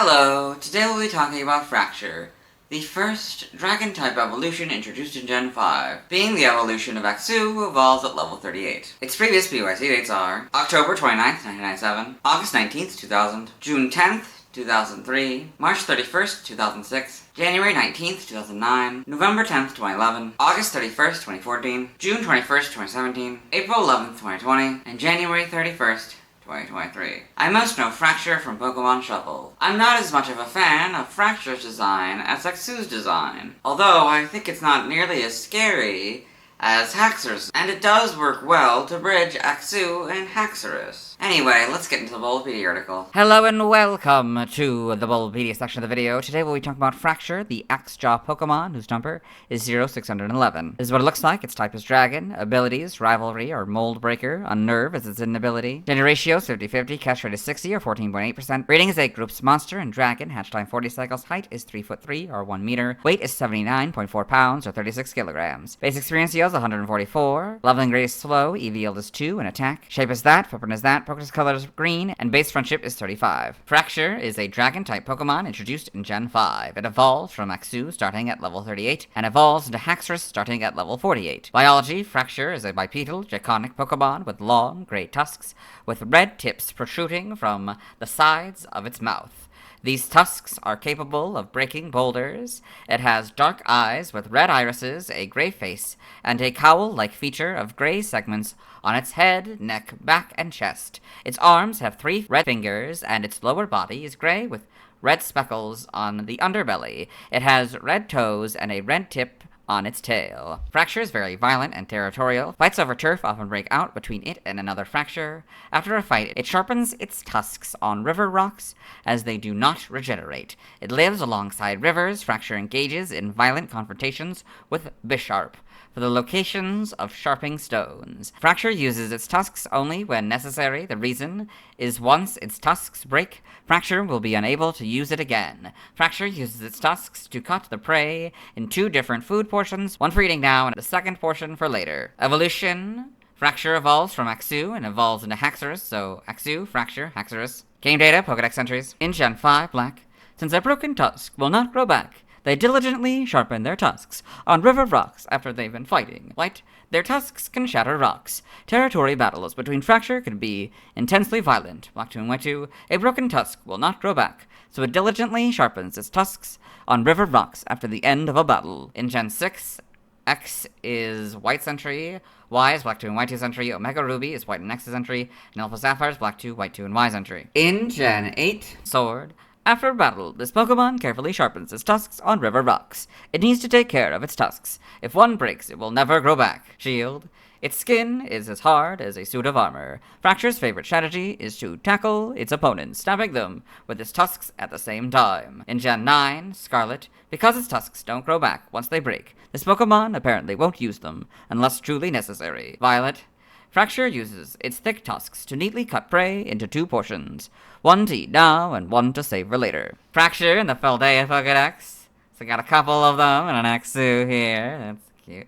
Hello, today we'll be talking about Fraxure, the first Dragon-type evolution introduced in Gen 5, being the evolution of Axu, who evolves at level 38. Its previous PYC dates are October 29th, 1997, August 19th, 2000, June 10th, 2003, March 31st, 2006, January 19th, 2009, November 10th, 2011, August 31st, 2014, June 21st, 2017, April 11th, 2020, and January 31st, 2023. I most know Fraxure from Pokémon Shuffle. I'm not as much of a fan of Fraxure's design as Axu's design, although I think it's not nearly as scary as Haxorus, and it does work well to bridge Axu and Haxorus. Anyway, let's get into the Bulbapedia article. Hello and welcome to the Bulbapedia section of the video. Today we'll be talking about Fraxure, the Axe-Jaw Pokemon, whose number is 0611. This is what it looks like. Its type is Dragon. Abilities, Rivalry, or Mold Breaker. Unnerve is its ability. Gender ratio is 50-50. Catch rate is 60, or 14.8%. Rating is 8 groups Monster and Dragon. Hatch time 40 cycles. Height is 3'3", or 1 meter. Weight is 79.4 pounds, or 36 kilograms. Base experience yield is 144. Leveling rate is slow. EV yield is 2, and attack. Shape is that. Footprint is that. Pokedex color is green, and base friendship is 35. Fraxure is a Dragon-type Pokemon introduced in Gen 5. It evolves from Axu starting at level 38, and evolves into Haxorus starting at level 48. Biology, Fraxure is a bipedal, draconic Pokemon with long, gray tusks, with red tips protruding from the sides of its mouth. These tusks are capable of breaking boulders. It has dark eyes with red irises, a gray face, and a cowl-like feature of gray segments on its head, neck, back, and chest. Its arms have 3 red fingers, and its lower body is gray with red speckles on the underbelly. It has red toes and a red tip on its tail. Fraxure is very violent and territorial. Fights over turf often break out between it and another Fraxure. After a fight, it sharpens its tusks on river rocks, as they do not regenerate. It lives alongside rivers. Fraxure engages in violent confrontations with Bisharp for the locations of sharping stones. Fraxure uses its tusks only when necessary. The reason is once its tusks break, Fraxure will be unable to use it again. Fraxure uses its tusks to cut the prey in 2 different food portions, one for eating now and the second portion for later. Evolution. Fraxure evolves from Axu and evolves into Haxorus, so Axu, Fraxure, Haxorus. Game data, Pokedex entries. In Gen 5, Black. Since a broken tusk will not grow back, they diligently sharpen their tusks on river rocks after they've been fighting. White, their tusks can shatter rocks. Territory battles between Fraxure can be intensely violent. Black 2 and White 2, a broken tusk will not grow back, so it diligently sharpens its tusks on river rocks after the end of a battle. In Gen 6, X is White's entry, Y is Black 2 and White 2's entry, Omega Ruby is White and X's entry, and Alpha Sapphire is Black 2, White 2, and Y's entry. In Gen 8, Sword. After a battle, this Pokemon carefully sharpens its tusks on river rocks. It needs to take care of its tusks. If one breaks, it will never grow back. Shield. Its skin is as hard as a suit of armor. Fraxure's favorite strategy is to tackle its opponents, stabbing them with its tusks at the same time. In Gen 9, Scarlet, because its tusks don't grow back once they break, this Pokemon apparently won't use them unless truly necessary. Violet. Fraxure uses its thick tusks to neatly cut prey into 2 portions, one to eat now and one to save for later. Fraxure in the Paldea Pokedex. So got a couple of them and an Axu here. That's cute.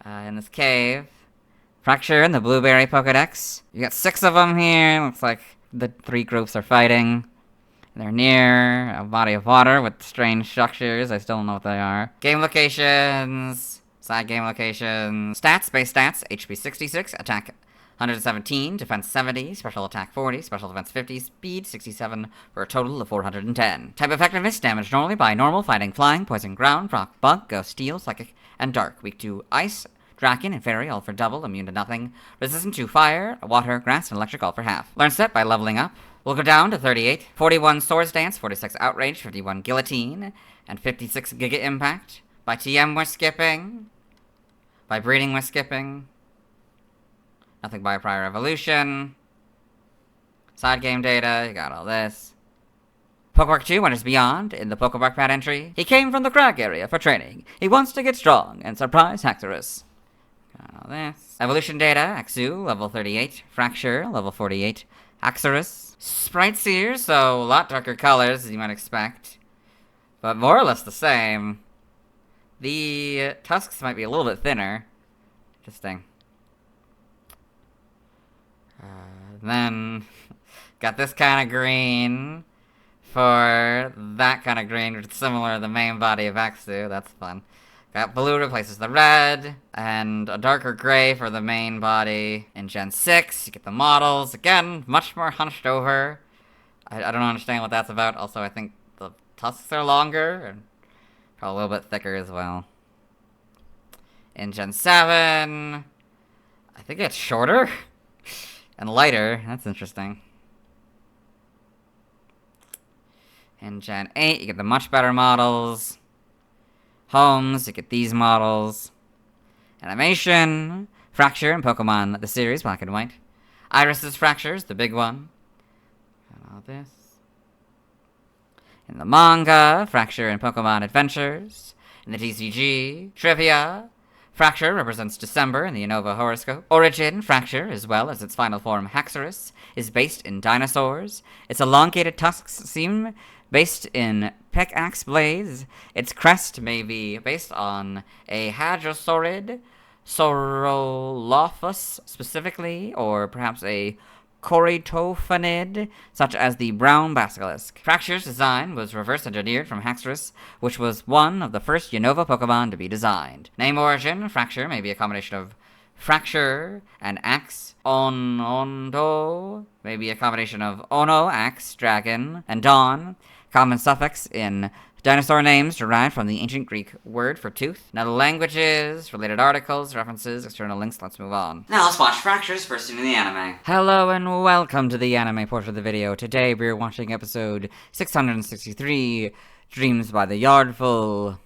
In this cave. Fraxure in the Blueberry Pokedex. You got 6 of them here. Looks like the 3 groups are fighting. They're near a body of water with strange structures. I still don't know what they are. Game locations. Side game locations. Stats, base stats, HP 66, attack 117, defense 70, special attack 40, special defense 50, speed 67, for a total of 410. Type effectiveness, damage normally by normal, fighting, flying, poison, ground, rock, bug, ghost, steel, psychic, and dark. Weak to ice, dragon, and fairy, all for double, immune to nothing. Resistant to fire, water, grass, and electric, all for half. Learn set by leveling up. We'll go down to 38. 41 Swords Dance, 46 Outrage, 51 Guillotine, and 56 Giga Impact. By TM we're skipping. By breeding, we're skipping. Nothing by prior evolution. Side game data, you got all this. Pokepark 2 wanders beyond in the Pokepark pad entry. He came from the crag area for training. He wants to get strong and surprise Haxorus. Got all this. Evolution data, Axu, level 38. Fraxure, level 48. Haxorus. Sprites here, so a lot darker colors, as you might expect. But more or less the same. The tusks might be a little bit thinner. Interesting. Then, got this kind of green. for that kind of green, which is similar to the main body of Axu. That's fun. Got blue replaces the red, and a darker gray for the main body. In Gen 6, you get the models. Again, much more hunched over. I don't understand what that's about. Also, I think the tusks are longer, and probably a little bit thicker as well. In Gen 7, I think it's shorter and lighter. That's interesting. In Gen 8, you get the much better models. Homes, you get these models. Animation, Fraxure and Pokemon, the series, black and white. Iris's Fraxure's the big one. And all this. In the manga, Fraxure and Pokemon Adventures. In the TCG, Trivia. Fraxure represents December in the Unova horoscope. Origin, Fraxure, as well as its final form, Haxorus, is based in dinosaurs. Its elongated tusks seem based in pickaxe blades. Its crest may be based on a hadrosaurid, Saurolophus specifically, or perhaps a Corytophanid, such as the brown basilisk. Fraxure's design was reverse engineered from Haxorus, which was one of the first Unova Pokemon to be designed. Name origin, Fraxure may be a combination of Fraxure and axe. Onondo may be a combination of Ono, axe, dragon, and dawn. Common suffix in dinosaur names derived from the ancient Greek word for tooth. Now the languages, related articles, references, external links, let's move on. Now let's watch Fraxure's first scene in the anime. Hello and welcome to the anime portion of the video. Today we're watching episode 663, Dreams by the Yardful.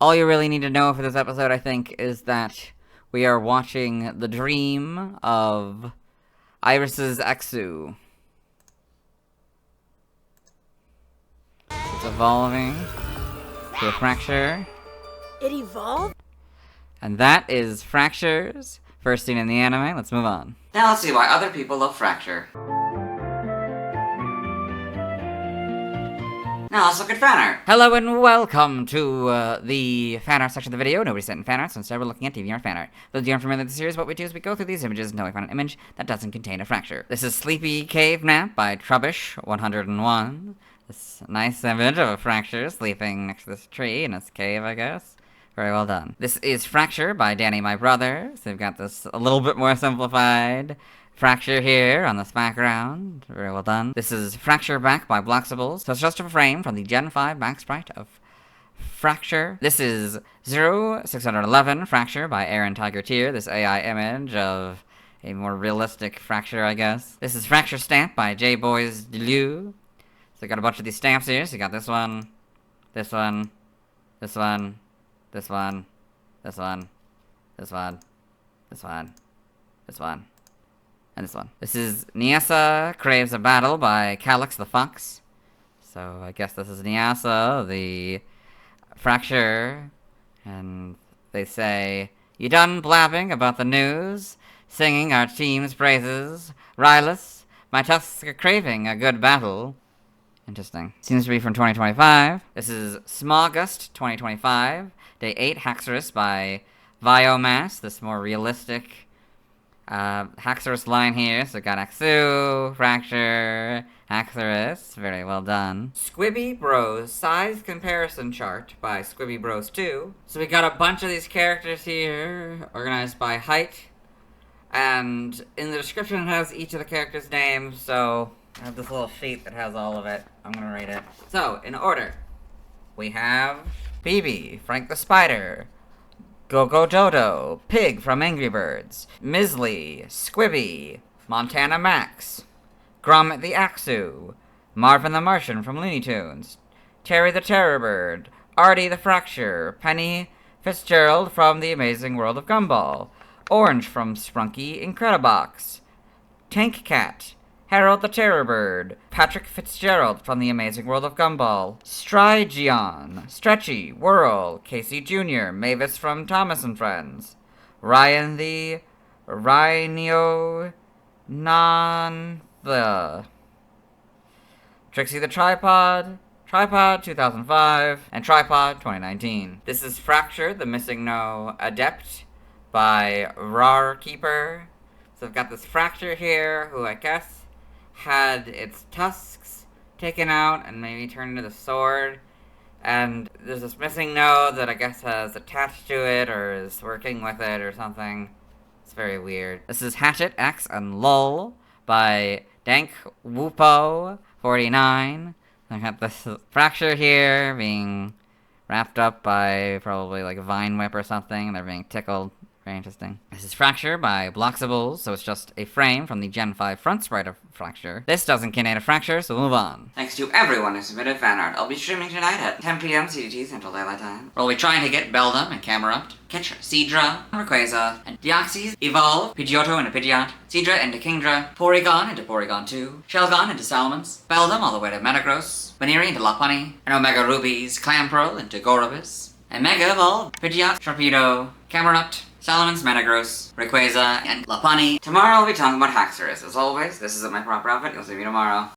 All you really need to know for this episode, I think, is that we are watching the dream of Iris's Axu. It's evolving to a Fraxure. It evolved? And that is Fraxure's first scene in the anime. Let's move on. Now let's see why other people love Fraxure. Now let's look at fan art. Hello and welcome to the fan art section of the video. Nobody sent in fan art, so instead we're looking at DeviantArt fan art. Those of you aren't familiar with the series, what we do is we go through these images until we find an image that doesn't contain a Fraxure. This is Sleepy Cave Nap by Trubbish101. This nice image of a Fraxure sleeping next to this tree in this cave, I guess. Very well done. This is Fraxure by Danny My Brother. So we've got this a little bit more simplified Fraxure here on this background. Very well done. This is Fraxure back by Bloxibles. So it's just a frame from the Gen 5 back sprite of Fraxure. This is 0611 Fraxure by Aaron Tiger Tier. This AI image of a more realistic Fraxure, I guess. This is Fraxure Stamp by J Boys Delu. So I got a bunch of these stamps here. So you got this one, this one, this one, this one, this one, this one, this one, this one, and this one. This is Niasa Craves a Battle by Calyx the Fox. So I guess this is Niasa, the Fraxure, and they say, "You done blabbing about the news, singing our team's praises? Rylus, my tusks are craving a good battle." Interesting. Seems to be from 2025. This is Smogust 2025. Day 8 Haxorus by Viomass. This more realistic Haxorus line here. So got Axu, Fraxure, Haxorus. Very well done. Squibby Bros size comparison chart by Squibby Bros 2. So we got a bunch of these characters here organized by height. And in the description it has each of the characters' names, so I have this little sheet that has all of it. I'm gonna read it. So, in order, we have Phoebe, Frank the Spider, Go-Go Dodo, Pig from Angry Birds, Misley, Squibby, Montana Max, Gromit the Axu, Marvin the Martian from Looney Tunes, Terry the Terror Bird, Artie the Fraxure, Penny Fitzgerald from The Amazing World of Gumball, Orange from Sprunky Incredibox, Tank Cat, Harold the Terror Bird, Patrick Fitzgerald from The Amazing World of Gumball, Strigion, Stretchy, Whirl, Casey Jr., Mavis from Thomas and Friends, Ryan the Rhino Nantha, Trixie the Tripod 2005, and Tripod 2019. This is Fraxure, the Missing No Adept by Rarkeeper. So I've got this Fraxure here, who I guess had its tusks taken out and maybe turned into the sword. And there's this missing node that I guess has attached to it or is working with it or something. It's very weird. This is Hatchet, X, and Lull by Dank Woopo 49. I got this Fraxure here being wrapped up by probably like a vine whip or something. They're being tickled. Very interesting. This is Fraxure by Bloxables, so it's just a frame from the Gen 5 front sprite of Fraxure. This doesn't contain a Fraxure, so we'll move on. Thanks to everyone who submitted fan art. I'll be streaming tonight at 10 p.m. CDT Central Daylight Time. We'll be trying to get Beldum and Camerupt, catch Seadra, Rayquaza, and Deoxys evolve Pidgeotto into Pidgeot, Seadra into Kingdra, Porygon into Porygon 2, Shelgon into Salamence, Beldum all the way to Metagross, Baneri into Lopunny, and Omega Ruby's Clamperl into Gorobus, and Mega Evolve Pidgeot, Sharpedo, Camerupt, Salamence, Metagross, Rayquaza, and Lopunny. Tomorrow I'll be talking about Haxorus. As always, this isn't my proper outfit. You'll see me tomorrow.